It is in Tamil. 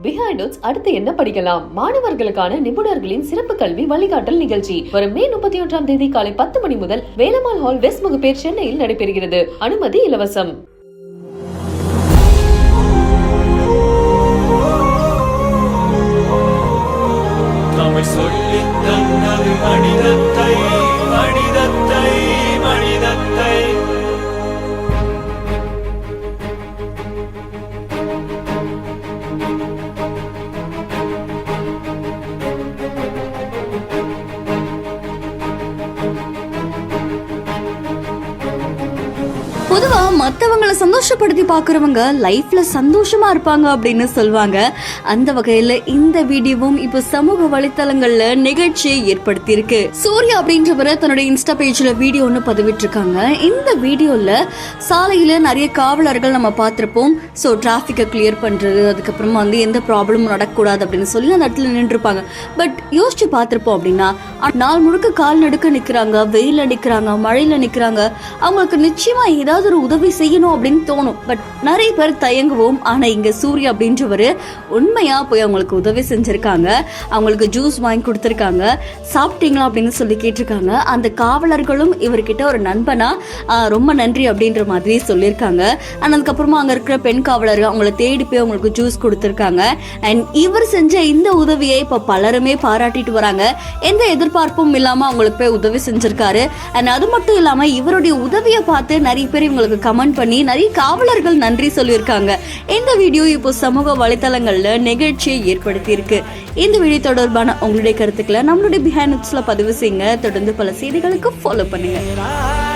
பிஹைண்ட் அடுத்து என்ன படிக்கலாம்? மாணவர்களுக்கான நிபுணர்களின் சிறப்பு கல்வி வழிகாட்டல் நிகழ்ச்சி வரும் மே 31ஆம் தேதி காலை 10 மணி முதல் வேலம்மாள் ஹால் வெஸ்ட் முகப்பேர் சென்னையில் நடைபெறுகிறது. அனுமதி இலவசம். பொதுவா மற்றவங்களை சந்தோஷப்படுத்தி பார்க்குறவங்க லைஃப்ல சந்தோஷமா இருப்பாங்க அப்படின்னு சொல்லுவாங்க. அந்த வகையில இந்த வீடியோவும் இப்போ சமூக வலைத்தளங்கள்ல நிகழ்ச்சியை ஏற்படுத்தி இருக்கு. சூர்யா அப்படின்றவரை தன்னுடைய இன்ஸ்டா பேஜ்ல வீடியோ ஒன்று பதிவிட்டு இருக்காங்க. இந்த வீடியோல சாலையில நிறைய காவலர்கள் நம்ம பார்த்திருப்போம். ஸோ டிராஃபிக்கை கிளியர் பண்றது, அதுக்கப்புறமா எந்த ப்ராப்ளமும் நடக்கக்கூடாது அப்படின்னு சொல்லி அந்த இடத்துல நின்றுருப்பாங்க. பட் யோசிச்சு பார்த்திருப்போம் அப்படின்னா நாள் முழுக்க கால் நடுக்க நிற்கிறாங்க, வெயில நிற்கிறாங்க, மழையில நிற்கிறாங்க. அவங்களுக்கு நிச்சயமா ஏதாவது ஒரு உதவி செய்யணும் அப்படின்னு தோணும். பட் நிறைய பேர் தயங்குவோம். ஆனா இங்க சூர்யா அப்படின்றவரு உண்மையா போய் அவங்களுக்கு உதவி செஞ்சிருக்காங்க. அவங்களுக்கு ஜூஸ் வாங்கி கொடுத்துருக்காங்க. சாப்பிட்டீங்களா அப்படின்னு சொல்லி கேட்டிருக்காங்க. அந்த காவலர்களும் இவர்கிட்ட ஒரு நண்பனா ரொம்ப நன்றி அப்படின்ற மாதிரி சொல்லியிருக்காங்க. அதுக்கப்புறமா அங்க இருக்கிற பெண் காவலர் அவங்களை தேடி போய் அவங்களுக்கு ஜூஸ் கொடுத்துருக்காங்க. அண்ட் இவர் செஞ்ச இந்த உதவியை இப்ப பலருமே பாராட்டிட்டு வராங்க. எந்த எதிர்பார்ப்பும் இல்லாம அவங்களுக்கு போய் உதவி செஞ்சிருக்காரு. அண்ட் அது மட்டும் இல்லாம இவருடைய உதவியை பார்த்து நிறைய பேர் இவங்களுக்கு கமெண்ட் பண்ணி நிறைய காவலர்கள் நன்றி சொல்லியிருக்காங்க. இந்த வீடியோ இப்போ சமூக வலைத்தளங்கள்ல நிகழ்ச்சியை ஏற்படுத்தி இருக்கு. இந்த வீடியோ தொடர்பான உங்களுடைய கருத்துக்களை நம்மளுடைய பிஹைண்ட் பதிவு செய்யுங்க. தொடர்ந்து பல செய்திகளுக்கு ஃபாலோ பண்ணுங்க.